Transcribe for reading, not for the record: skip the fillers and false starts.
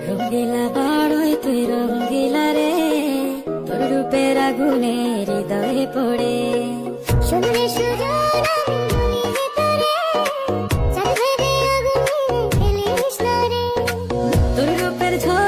রঙ্গিলা বাড়ই তুই রঙ্গিলা রে, তোর রূপের আগুনে হৃদয়ে পড়ে। শুনলে সুজন তোর রূপের ঝড়